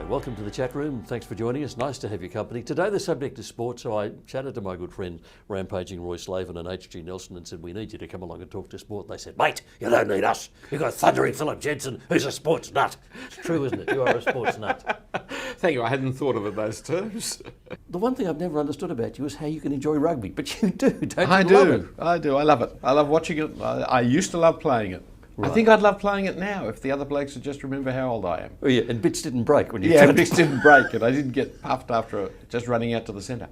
welcome to the chat room. Thanks for joining us. Nice to have your company. Today the subject is sport, so I chatted to my good friend Rampaging Roy Slaven and H.G. Nelson and said, we need you to come along and talk to sport. They said, mate, you don't need us. You've got thundering Phillip Jensen, who's a sports nut. It's true, isn't it? You are a sports nut. Thank you. I hadn't thought of it those terms. The one thing I've never understood about you is how you can enjoy rugby, but you do, don't you? I Love it? I do. I love it. I love watching it. I used to love playing it. Right. I think I'd love playing it now if the other blokes would just remember how old I am. Oh yeah, and bits didn't break when you bits didn't break and I didn't get puffed after just running out to the centre.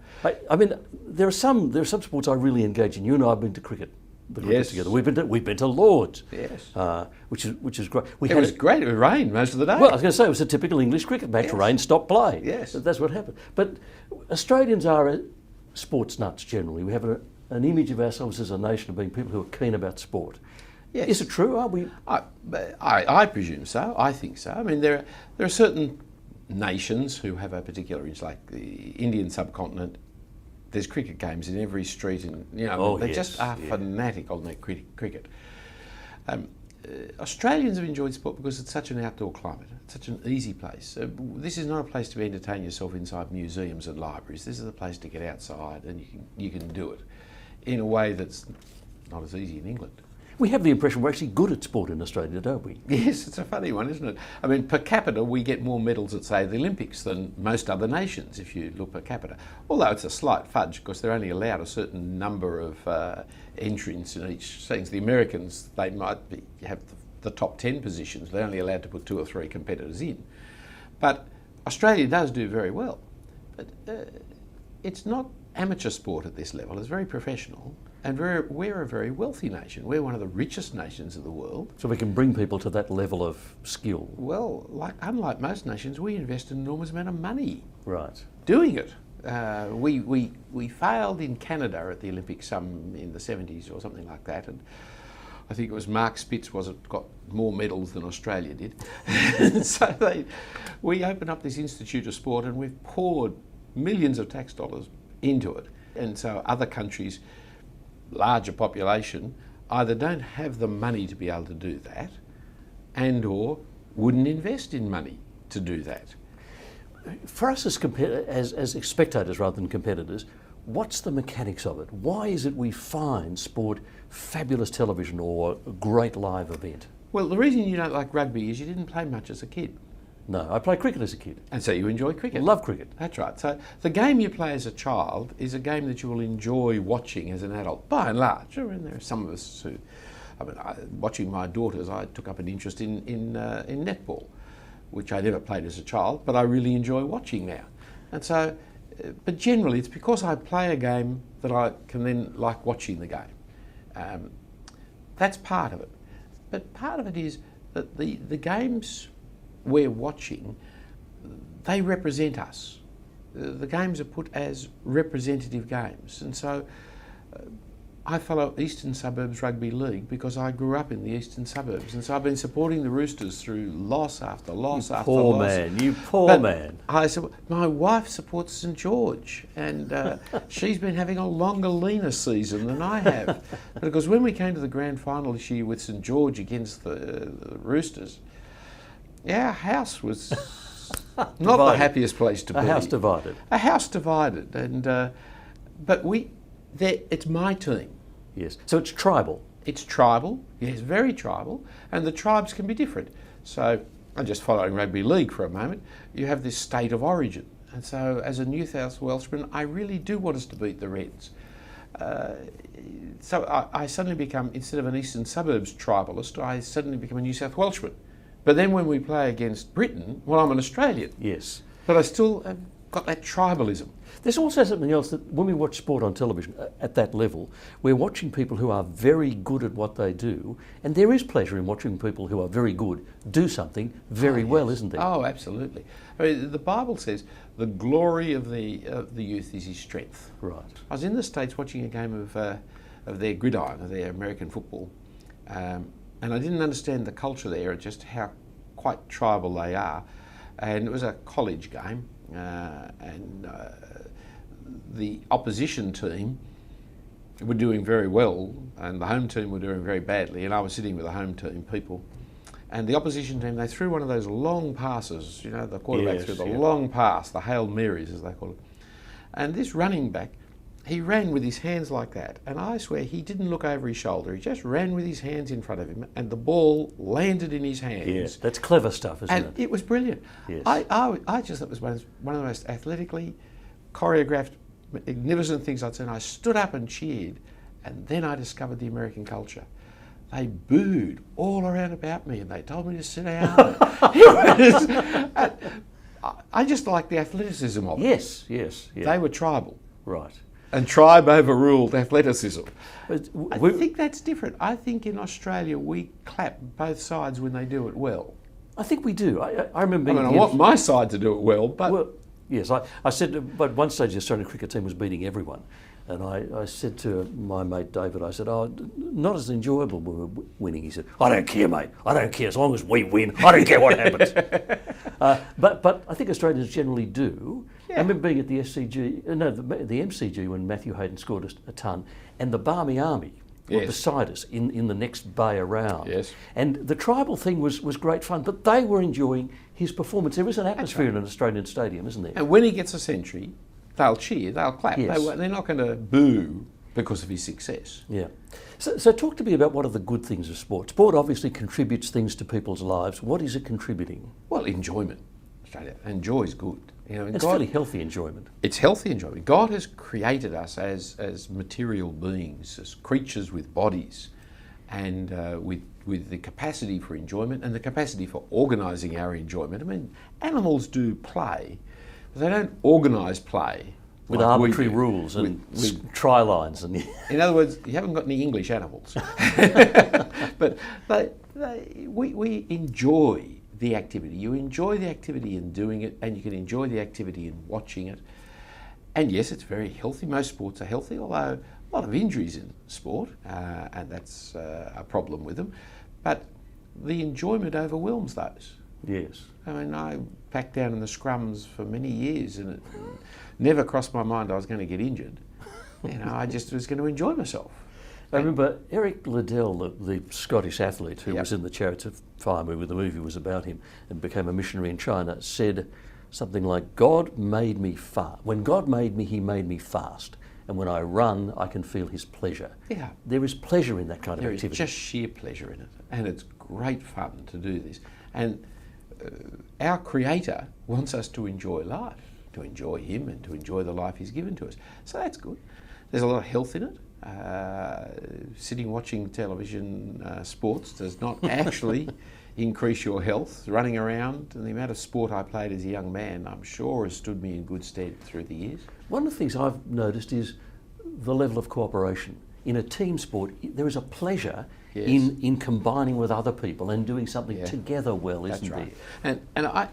I mean, there are some sports I really engage in. You and I have been to cricket. Yes. Together. We've been to Lords. Yes. Which is great. It was great. It rained most of the day. Well, I was going to say it was a typical English cricket match. Yes. Rain, stop, play. Yes. That's what happened. But Australians are sports nuts generally. We have an image of ourselves as a nation of being people who are keen about sport. Yes. Is it true? Are we? I presume so. I think so. I mean, there are certain nations who have a particular interest, like the Indian subcontinent. There's cricket games in every street, and they just are fanatic on their cricket. Australians have enjoyed sport because it's such an outdoor climate. It's such an easy place. This is not a place to entertain yourself inside museums and libraries. This is a place to get outside, and you can do it in a way that's not as easy in England. We have the impression we're actually good at sport in Australia, don't we? Yes, it's a funny one, isn't it? I mean, per capita, we get more medals at, say, the Olympics than most other nations, if you look per capita. Although it's a slight fudge, because they're only allowed a certain number of entrants in each thing. The Americans, they might have the top 10 positions. They're only allowed to put 2 or 3 competitors in. But Australia does do very well. But it's not amateur sport at this level. It's very professional. And we're a very wealthy nation. We're one of the richest nations of the world. So we can bring people to that level of skill. Well, unlike most nations, we invest an enormous amount of money doing it. We failed in Canada at the Olympics in the 70s or something like that. And I think it was Mark Spitz got more medals than Australia did. So we opened up this Institute of Sport and we've poured millions of tax dollars into it. And so other countries, larger population, either don't have the money to be able to do that and or wouldn't invest in money to do that. For us as spectators rather than competitors, what's the mechanics of it? Why is it we find sport fabulous television or a great live event? Well, the reason you don't like rugby is you didn't play much as a kid. No, I played cricket as a kid. And so you enjoy cricket? Love cricket. That's right. So the game you play as a child is a game that you will enjoy watching as an adult, by and large. And there are some of us who, watching my daughters, I took up an interest in netball, which I never played as a child, but I really enjoy watching now. And so, but generally it's because I play a game that I can then like watching the game. That's part of it. But part of it is that the games we're watching, they represent us. The games are put as representative games. And so I follow Eastern Suburbs Rugby League because I grew up in the Eastern Suburbs. And so I've been supporting the Roosters through loss after loss after loss. You poor man. My wife supports St George and she's been having a longer, leaner season than I have. Because when we came to the grand final this year with St George against the Roosters, our house was not the happiest place to be. A house divided. A house divided, and but it's my team. Yes. So it's tribal. It's tribal. Yes, very tribal, and the tribes can be different. So I'm just following rugby league for a moment. You have this state of origin, and so as a New South Welshman, I really do want us to beat the Reds. So I suddenly become, instead of an Eastern Suburbs tribalist, I suddenly become a New South Welshman. But then when we play against Britain, well, I'm an Australian. Yes. But I still have got that tribalism. There's also something else that when we watch sport on television at that level, we're watching people who are very good at what they do, and there is pleasure in watching people who are very good do something very well, isn't there? Oh, absolutely. I mean, the Bible says the glory of the youth is his strength. Right. I was in the States watching a game of their gridiron, of their American football, and I didn't understand the culture there, just how quite tribal they are. And it was a college game, and the opposition team were doing very well, and the home team were doing very badly. And I was sitting with the home team people, And the opposition team, they threw one of those long passes, the quarterback threw the yeah. long pass, the Hail Marys as they call it. And this running back, he ran with his hands like that. And I swear he didn't look over his shoulder. He just ran with his hands in front of him and the ball landed in his hands. Yeah, that's clever stuff, isn't And it? it was brilliant. Yes. I just thought it was one of the most athletically choreographed, magnificent things I'd seen. I stood up and cheered, and then I discovered the American culture. They booed all around about me and they told me to sit down. I just liked the athleticism of it. Yes, yes. Yeah. They were tribal. Right. And tribe overruled athleticism. But I think that's different. I think in Australia we clap both sides when they do it well. I think we do. I remember... I want my side to do it well, but... Well, yes, I said, but one stage the Australian cricket team was beating everyone. And I said to my mate David, I said, not as enjoyable when we were winning. He said, I don't care, mate. I don't care as long as we win. I don't care what happens. But I think Australians generally do. Yeah. I remember being at the the MCG when Matthew Hayden scored a ton, and the Barmy Army were beside us in the next bay around. Yes. And the tribal thing was great fun, but they were enjoying his performance. There is an atmosphere in an Australian stadium, isn't there? And when he gets a century, they'll cheer, they'll clap. Yes. They're not going to boo because of his success. Yeah. So talk to me about what are the good things of sport. Sport obviously contributes things to people's lives. What is it contributing? Well, enjoyment. Australia. And joy is good. It's fairly healthy enjoyment. It's healthy enjoyment. God has created us as material beings, as creatures with bodies, and with the capacity for enjoyment and the capacity for organising our enjoyment. I mean, animals do play, but they don't organise play. With like arbitrary rules and try lines. And in other words, you haven't got any English animals. But we enjoy the activity. You enjoy the activity in doing it, and you can enjoy the activity in watching it. And yes, it's very healthy. Most sports are healthy, although a lot of injuries in sport, and that's a problem with them. But the enjoyment overwhelms those. Yes. I mean, I backed down in the scrums for many years, and it never crossed my mind I was going to get injured. I just was going to enjoy myself. I remember Eric Liddell, the Scottish athlete who was in the Chariots of Fire movie, the movie was about him, and became a missionary in China, said something like, God made me fast. When God made me, he made me fast. And when I run, I can feel his pleasure. Yeah. There is pleasure in that kind of activity. There is just sheer pleasure in it. And it's great fun to do this. And our Creator wants us to enjoy life, to enjoy him and to enjoy the life he's given to us. So that's good. There's a lot of health in it. Sitting watching television sports does not actually increase your health. Running around, and the amount of sport I played as a young man, I'm sure has stood me in good stead through the years. One of the things I've noticed is the level of cooperation. In a team sport, there is a pleasure in combining with other people and doing something together well, isn't there? And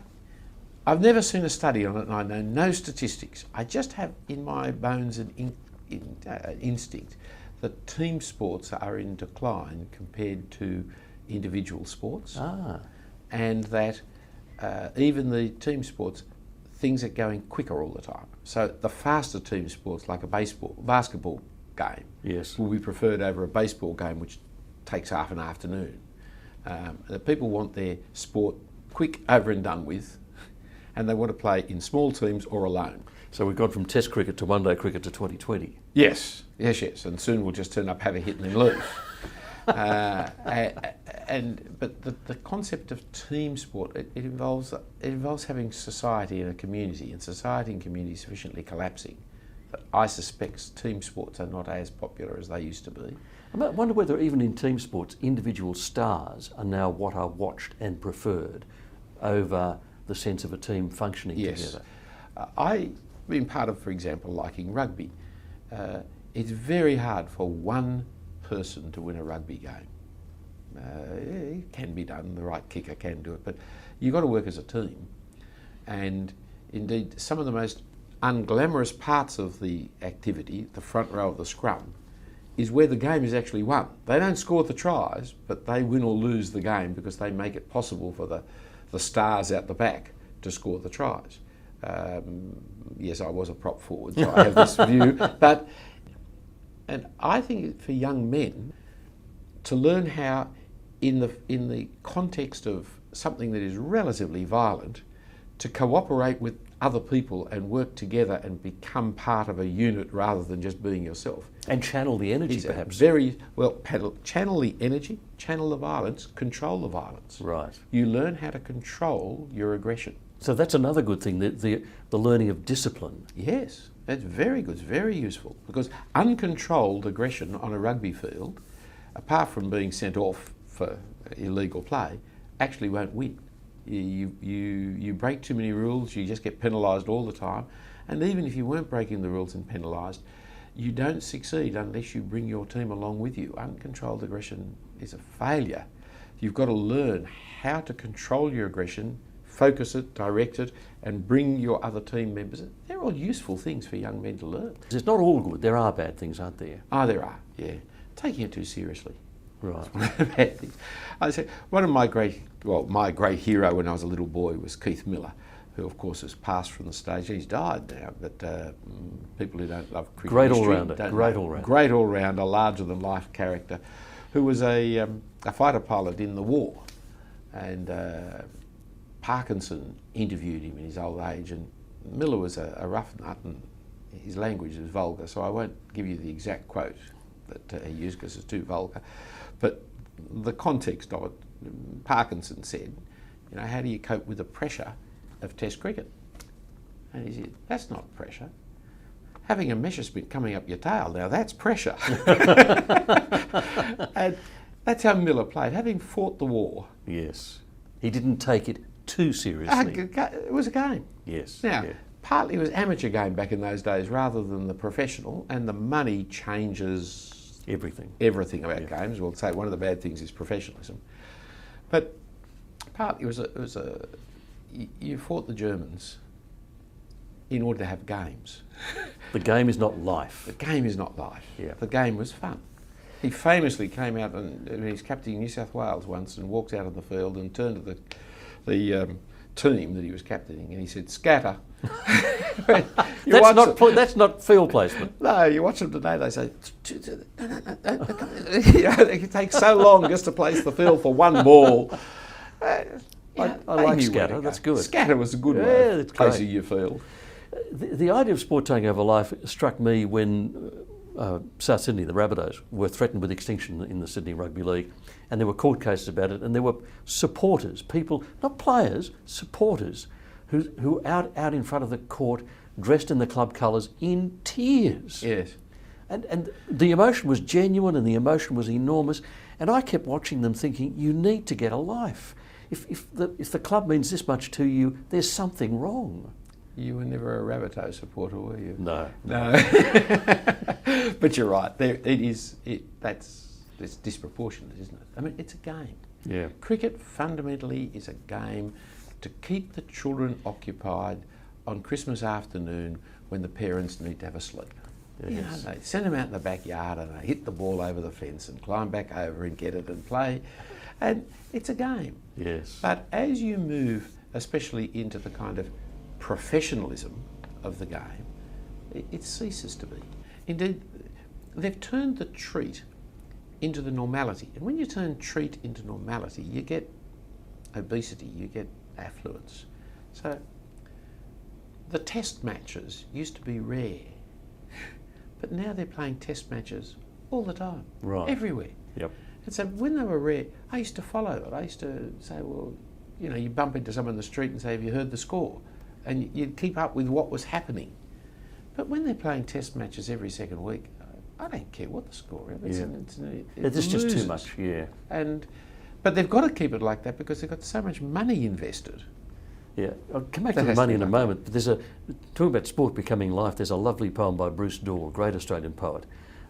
I've never seen a study on it, and I know no statistics. I just have in my bones an instinct that team sports are in decline compared to individual sports, and that even the team sports, things are going quicker all the time. So the faster team sports, like a basketball game, will be preferred over a baseball game, which takes half an afternoon. The people want their sport quick, over and done with, and they want to play in small teams or alone. So we've gone from Test cricket to one-day cricket to 2020. Yes, and soon we'll just turn up, have a hit, and then leave. But the concept of team sport, it involves having society and a community, and society and community sufficiently collapsing that I suspect team sports are not as popular as they used to be. I wonder whether even in team sports, individual stars are now what are watched and preferred over the sense of a team functioning together. I've been part of, for example, liking rugby. It's very hard for one person to win a rugby game. It can be done, the right kicker can do it, but you've got to work as a team. And indeed, some of the most unglamorous parts of the activity, the front row of the scrum, is where the game is actually won. They don't score the tries, but they win or lose the game because they make it possible for the stars out the back to score the tries. Yes, I was a prop forward, so I have this view. And I think for young men, to learn how in the context of something that is relatively violent, to cooperate with other people and work together and become part of a unit rather than just being yourself. And channel the energy, perhaps. Very well, channel the energy, channel the violence, control the violence. Right. You learn how to control your aggression. So that's another good thing, the learning of discipline. Yes, that's very good, it's very useful, because uncontrolled aggression on a rugby field, apart from being sent off for illegal play, actually won't win. You break too many rules, you just get penalised all the time, and even if you weren't breaking the rules and penalised, you don't succeed unless you bring your team along with you. Uncontrolled aggression is a failure. You've got to learn how to control your aggression, focus it, direct it, and bring your other team members. They're all useful things for young men to learn. It's not all good. There are bad things, aren't there? Oh, there are, yeah. Taking it too seriously. Right. That's one of the bad things. I say one of my great hero when I was a little boy was Keith Miller, who of course has passed from the stage. He's died now, but people who don't love cricket Great history all-rounder. don't Great know. all-rounder. Great all-rounder, larger-than-life character, who was a fighter pilot in the war, and Parkinson interviewed him in his old age, and Miller was a rough nut and his language was vulgar, so I won't give you the exact quote that he used because it's too vulgar. But the context of it, Parkinson said, you know, how do you cope with the pressure of Test cricket? And he said, that's not pressure. Having a Messerschmitt coming up your tail, now that's pressure. And that's how Miller played, having fought the war. Yes. He didn't take it too seriously. It was a game. Yes. Now, yeah. partly it was amateur game back in those days rather than the professional, and the money changes everything about games. We'll say one of the bad things is professionalism, but partly it was you fought the Germans in order to have games. The game is not life. The game is not life. Yeah. The game was fun. He famously came out and he's captaining New South Wales once and walked out on the field and turned to the team that he was captaining and he said, "Scatter." That's not field placement. No, you watch them today, they say, it takes so long just to place the field for one ball. I like scatter, that's good. Scatter was a good way of placing great. your field. The idea of sport taking over life struck me when South Sydney, the Rabbitohs, were threatened with extinction in the Sydney Rugby League, and there were court cases about it, and there were supporters, people, not players, supporters, who out in front of the court, dressed in the club colours, in tears. Yes. And the emotion was genuine and the emotion was enormous, and I kept watching them thinking, you need to get a life. If the club means this much to you, there's something wrong. You were never a Rabbitoh supporter, were you? No. But you're right. It's disproportionate, isn't it? I mean, it's a game. Yeah. Cricket fundamentally is a game to keep the children occupied on Christmas afternoon when the parents need to have a sleep. Yes. You know, they send them out in the backyard and they hit the ball over the fence and climb back over and get it and play. And it's a game. Yes. But as you move, especially into the kind of professionalism of the game, it ceases to be. Indeed, they've turned the treat into the normality. And when you turn treat into normality, you get obesity, you get affluence. So the test matches used to be rare, but now they're playing test matches all the time, right, everywhere. Yep. And so when they were rare, I used to follow it. I used to say, well, you know, you bump into someone in the street and say, have you heard the score? And you'd keep up with what was happening. But when they're playing test matches every second week, I don't care what the score is. It's just too much, yeah. But they've got to keep it like that because they've got so much money invested. Yeah, I'll come back to the money in a moment. But talking about sport becoming life, there's a lovely poem by Bruce Dorr, a great Australian poet,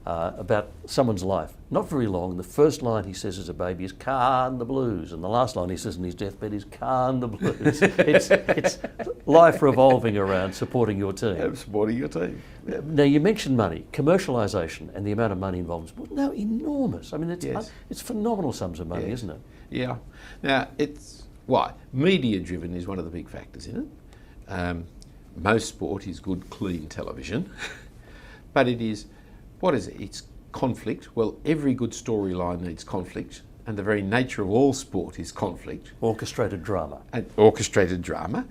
about someone's life. Not very long. The first line he says as a baby is "Carn the blues," and the last line he says in his deathbed is "Carn the blues." it's life revolving around supporting your team. Yeah, supporting your team. Yeah. Now you mentioned money, commercialisation, and the amount of money involved in sport. No, enormous. I mean, it's phenomenal sums of money, isn't it? Yeah. Now why media-driven is one of the big factors in it. Most sport is good, clean television, but it is. What is it? It's conflict. Well, every good storyline needs conflict. and the very nature of all sport is conflict. Orchestrated drama. And orchestrated drama,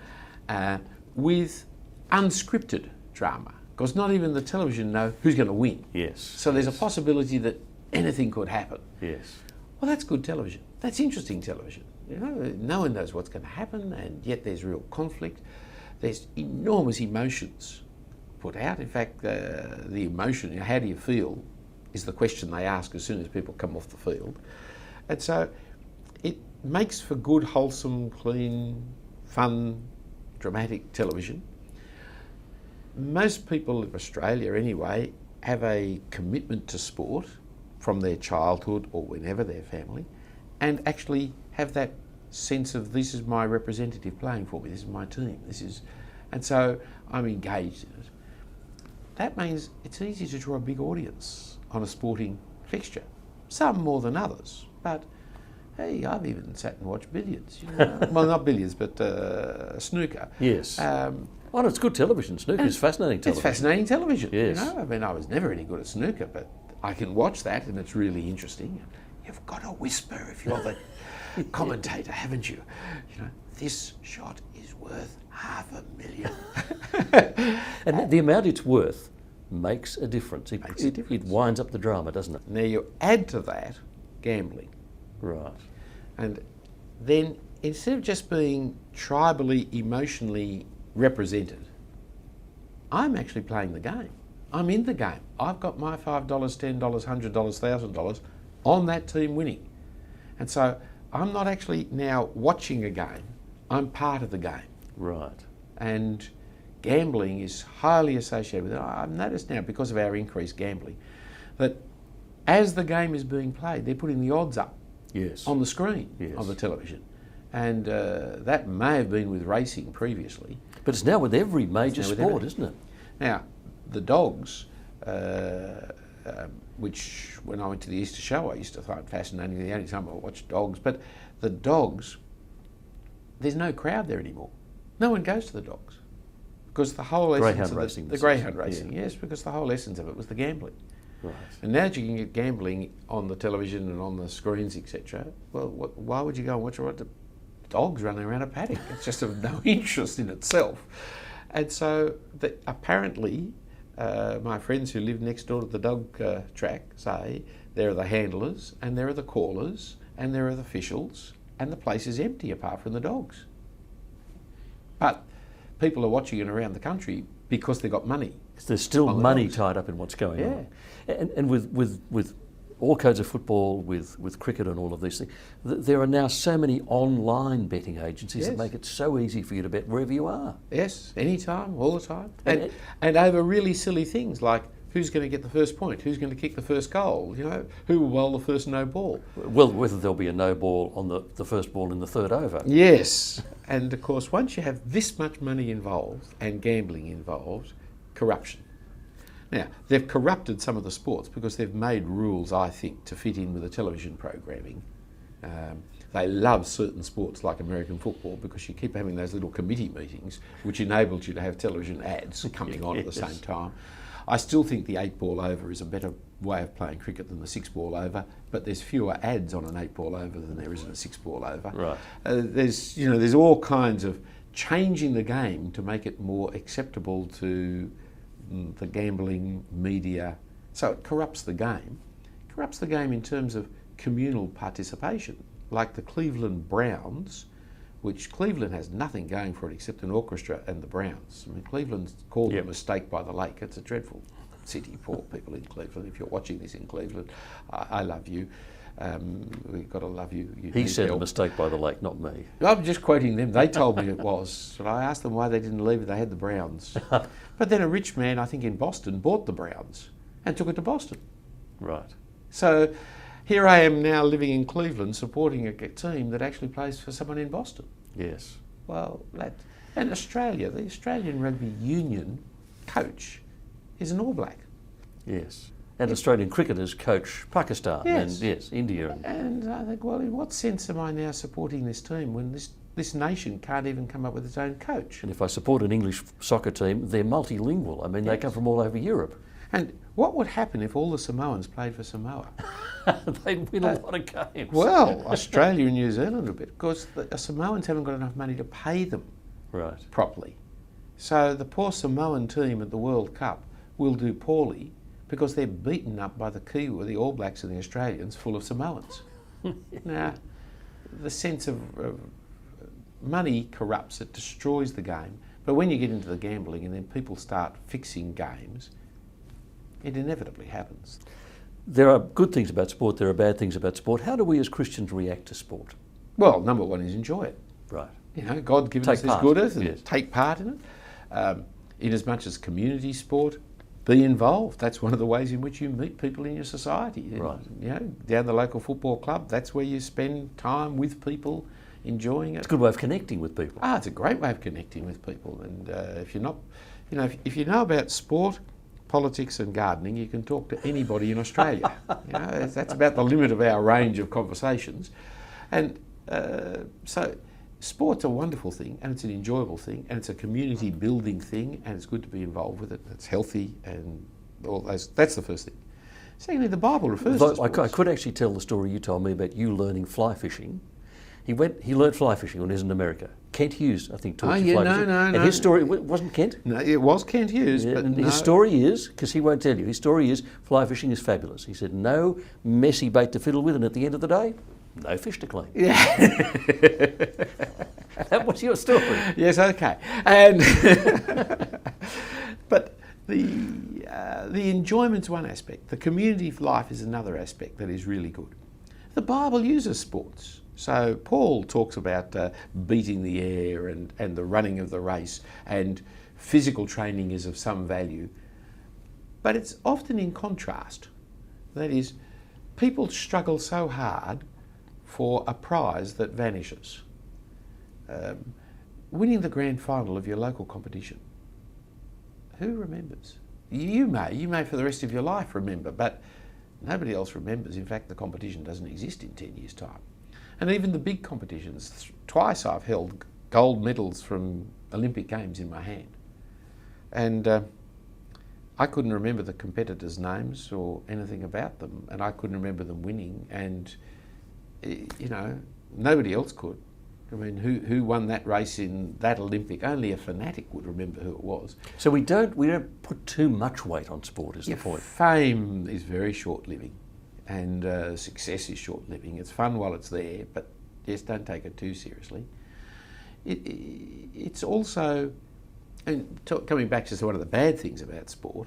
with unscripted drama, because not even the television know who's going to win. Yes. So there's a possibility that anything could happen. Yes. Well, that's good television. That's interesting television. You know, no one knows what's going to happen, and yet there's real conflict. There's enormous emotions put out. In fact, the emotion, how do you feel, is the question they ask as soon as people come off the field. And so it makes for good, wholesome, clean, fun, dramatic television. Most people in Australia, anyway, have a commitment to sport from their childhood or whenever their family, and actually have that sense of, this is my representative playing for me, this is my team, and so I'm engaged in it. That means it's easy to draw a big audience on a sporting fixture, some more than others, but hey, I've even sat and watched billiards, you know? Well, not billiards, but snooker. Yes. Well, it's good television. Snooker is fascinating television. It's fascinating television. Yes. You know, I mean, I was never any good at snooker, but I can watch that and it's really interesting. You've got to whisper if you're the commentator, haven't you? You know, this shot is worth $500,000. And the amount it's worth makes a difference. It winds up the drama, doesn't it? Now you add to that gambling. Right. And then instead of just being tribally, emotionally represented, I'm actually playing the game. I'm in the game. I've got my $5, $10, $100, $1,000 on that team winning. And so I'm not actually now watching a game, I'm part of the game. Right. And gambling is highly associated with it. I've noticed now, because of our increased gambling, that as the game is being played, they're putting the odds up. Yes. On the screen Yes. of the television. And that may have been with racing previously. But it's now with every major sport, isn't it? Now, the dogs, which when I went to the Easter show I used to find fascinating, the only time I watched dogs, but the dogs, there's no crowd there anymore. No one goes to the dogs. Because the whole essence racing, the greyhound racing, yes, because the whole essence of it was the gambling. Right. And now that you can get gambling on the television and on the screens, etc., well, why would you go and watch the dogs running around a paddock? It's just of no interest in itself. And so apparently, my friends who live next door to the dog track say there are the handlers and there are the callers and there are the officials, and the place is empty apart from the dogs. But people are watching it around the country because they've got money. There's still money tied up in what's going on. And with all codes of football, with cricket and all of these things, there are now so many online betting agencies that make it so easy for you to bet wherever you are. Yes, anytime, all the time. And over really silly things like who's going to get the first point, who's going to kick the first goal, you know, who will bowl the first no ball. Well, whether there'll be a no ball on the first ball in the third over. Yes, and of course once you have this much money involved and gambling involved, corruption. Now, they've corrupted some of the sports because they've made rules, I think, to fit in with the television programming. They love certain sports like American football because you keep having those little committee meetings which enables you to have television ads coming on at the same time. I still think the 8-ball over is a better way of playing cricket than the 6-ball over, but there's fewer ads on an 8-ball over than there is in a 6-ball over. Right. There's all kinds of changing the game to make it more acceptable to the gambling media. So it corrupts the game. It corrupts the game in terms of communal participation, like the Cleveland Browns, which Cleveland has nothing going for it except an orchestra and the Browns. I mean, Cleveland's called a mistake by the lake. It's a dreadful city, poor people in Cleveland. If you're watching this in Cleveland, I love you. We've got to love you. He said a mistake by the lake, not me. I'm just quoting them. They told me it was. But I asked them why they didn't leave it. They had the Browns. But then a rich man, I think in Boston, bought the Browns and took it to Boston. Right. So here I am now living in Cleveland supporting a team that actually plays for someone in Boston. Yes. Well, and Australia, the Australian Rugby Union coach is an All Black. Yes. And Australian cricketers coach Pakistan and India. And I think, well, in what sense am I now supporting this team when this nation can't even come up with its own coach? And if I support an English soccer team, they're multilingual. I mean, they come from all over Europe. And what would happen if all the Samoans played for Samoa? They'd win a lot of games. Well, Australia and New Zealand a bit, because the Samoans haven't got enough money to pay them Right. properly. So the poor Samoan team at the World Cup will do poorly because they're beaten up by the Kiwi, the All Blacks and the Australians, full of Samoans. Now, the sense of money corrupts, it destroys the game. But when you get into the gambling and then people start fixing games, it inevitably happens. There are good things about sport, there are bad things about sport. How do we as Christians react to sport? Well, number one is enjoy it. Right. You know, God given us this good earth and take part in it. In as much as community sport, be involved. That's one of the ways in which you meet people in your society. Right. You know, down the local football club, that's where you spend time with people, enjoying it. It's a good way of connecting with people. It's a great way of connecting with people. And if you're not, you know, if you know about sport, politics and gardening, you can talk to anybody in Australia. You know, that's about the limit of our range of conversations. And so sport's a wonderful thing, and it's an enjoyable thing, and it's a community building thing, and it's good to be involved with it. It's healthy and all those. That's the first thing. Secondly, the Bible refers to sports. I could actually tell the story you told me about you learning fly fishing. He learnt fly fishing when he was in America. Kent Hughes, I think, taught you fly fishing. No. And his story, wasn't Kent? No, it was Kent Hughes, Yeah, but and no. his story is, because he won't tell you, his story is fly fishing is fabulous. He said, no messy bait to fiddle with, and at the end of the day, no fish to clean. Yeah. That was your story. Yes, okay. And but the enjoyment's one aspect. The community life is another aspect that is really good. The Bible uses sports. So Paul talks about beating the air and the running of the race, and physical training is of some value. But it's often in contrast. That is, people struggle so hard for a prize that vanishes. Winning the grand final of your local competition. Who remembers? You may for the rest of your life remember, but nobody else remembers. In fact, the competition doesn't exist in 10 years' time. And even the big competitions, twice I've held gold medals from Olympic Games in my hand. And I couldn't remember the competitors' names or anything about them, and I couldn't remember them winning, and, you know, nobody else could. I mean, who won that race in that Olympic? Only a fanatic would remember who it was. So we don't put too much weight on sport, is the point. Fame is very short-living, and success is short-living. It's fun while it's there, but just don't take it too seriously. It's also, and coming back to one of the bad things about sport,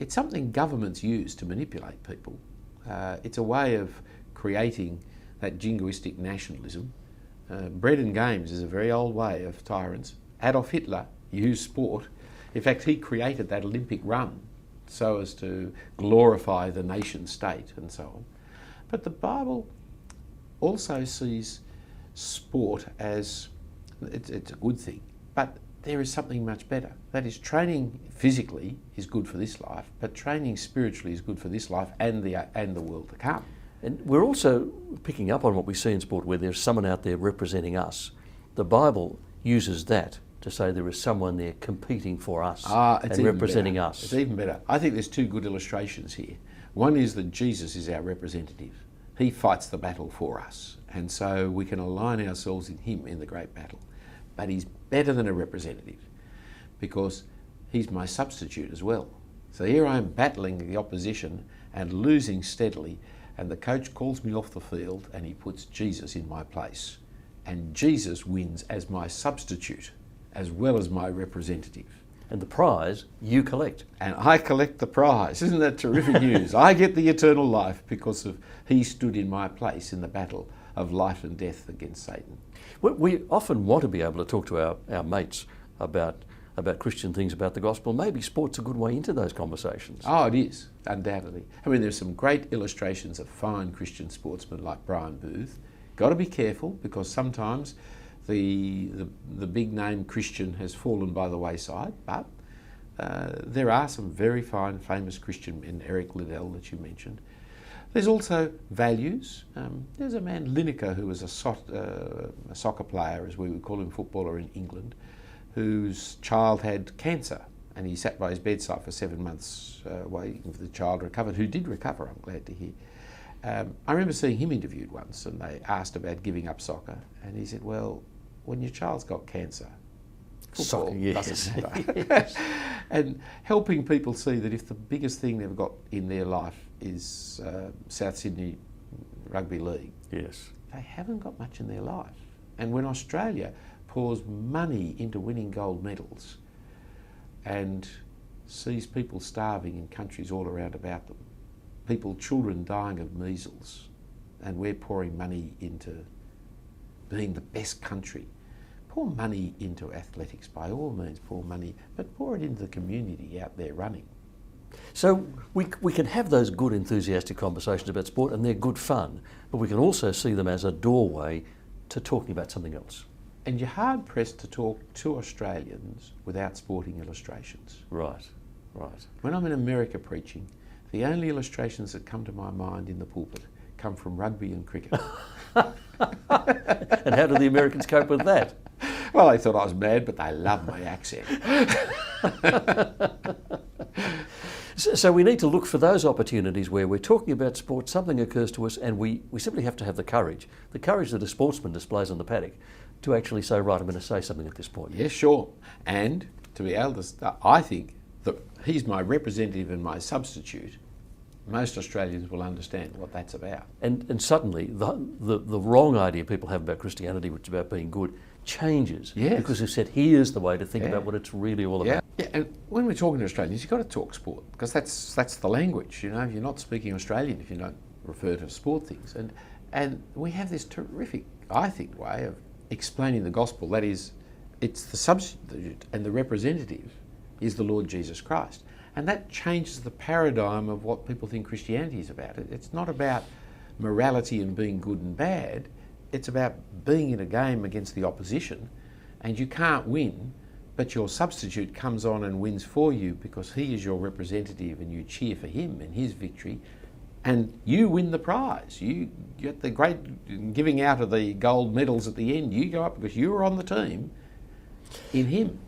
it's something governments use to manipulate people. It's a way of creating that jingoistic nationalism. Bread and games is a very old way of tyrants. Adolf Hitler used sport. In fact, he created that Olympic run so as to glorify the nation state and so on. But the Bible also sees sport as, it's a good thing, but there is something much better. That is, training physically is good for this life, but training spiritually is good for this life and the world to come. And we're also picking up on what we see in sport, where there's someone out there representing us. The Bible uses that to say there is someone there competing for us and representing us. It's even better. I think there's two good illustrations here. One is that Jesus is our representative. He fights the battle for us, and so we can align ourselves in him in the great battle. But he's better than a representative because he's my substitute as well. So here I am battling the opposition and losing steadily, and the coach calls me off the field and he puts Jesus in my place. And Jesus wins as my substitute as well as my representative. And the prize you collect. And I collect the prize. Isn't that terrific news? I get the eternal life because of he stood in my place in the battle of life and death against Satan. We often want to be able to talk to our mates about Christian things, about the gospel. Maybe sport's a good way into those conversations. Oh, it is, undoubtedly. I mean, there's some great illustrations of fine Christian sportsmen like Brian Booth. Got to be careful because sometimes the big name Christian has fallen by the wayside, but there are some very fine, famous Christian men, Eric Liddell that you mentioned. There's also values. There's a man, Lineker, who was a soccer player, as we would call him, footballer in England, whose child had cancer, and he sat by his bedside for 7 months waiting for the child to recover, who did recover, I'm glad to hear. I remember seeing him interviewed once, and they asked about giving up soccer, and he said, well, when your child's got cancer, football Soccer, yes. doesn't matter. Yes. And helping people see that if the biggest thing they've got in their life is South Sydney Rugby League, Yes. they haven't got much in their life. And when Australia pours money into winning gold medals and sees people starving in countries all around about them, children dying of measles, and we're pouring money into being the best country. Pour money into athletics by all means, pour money, but pour it into the community out there running. So we can have those good enthusiastic conversations about sport, and they're good fun, but we can also see them as a doorway to talking about something else. And you're hard pressed to talk to Australians without sporting illustrations. Right, right. When I'm in America preaching, the only illustrations that come to my mind in the pulpit come from rugby and cricket. And how do the Americans cope with that? Well, they thought I was mad, but they love my accent. So we need to look for those opportunities where we're talking about sport, something occurs to us, and we simply have to have the courage that a sportsman displays on the paddock, to actually say, right, I'm going to say something at this point. Yeah, sure. And to be able to, I think that he's my representative and my substitute. Most Australians will understand what that's about. And suddenly the wrong idea people have about Christianity, which is about being good, changes. Yes. Because we've said, here's the way to think Yeah. about what it's really all Yeah. about. Yeah, and when we're talking to Australians, you've got to talk sport, because that's the language. You know, you're not speaking Australian if you don't refer to sport things. And we have this terrific, I think, way of explaining the gospel. That is, it's the substitute and the representative is the Lord Jesus Christ. And that changes the paradigm of what people think Christianity is about. It's not about morality and being good and bad. It's about being in a game against the opposition, and you can't win, but your substitute comes on and wins for you because he is your representative, and you cheer for him and his victory, and you win the prize. You get the great giving out of the gold medals at the end. You go up because you were on the team in him.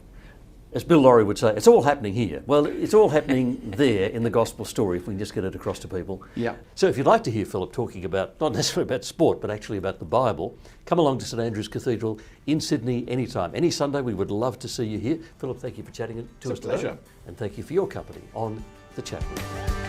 As Bill Laurie would say, it's all happening here. Well, it's all happening there in the gospel story if we can just get it across to people. Yeah. So if you'd like to hear Phillip talking about, not necessarily about sport, but actually about the Bible, come along to St Andrew's Cathedral in Sydney anytime. Any Sunday, we would love to see you here. Phillip, thank you for chatting to us today. Pleasure. And thank you for your company on The Chat Room.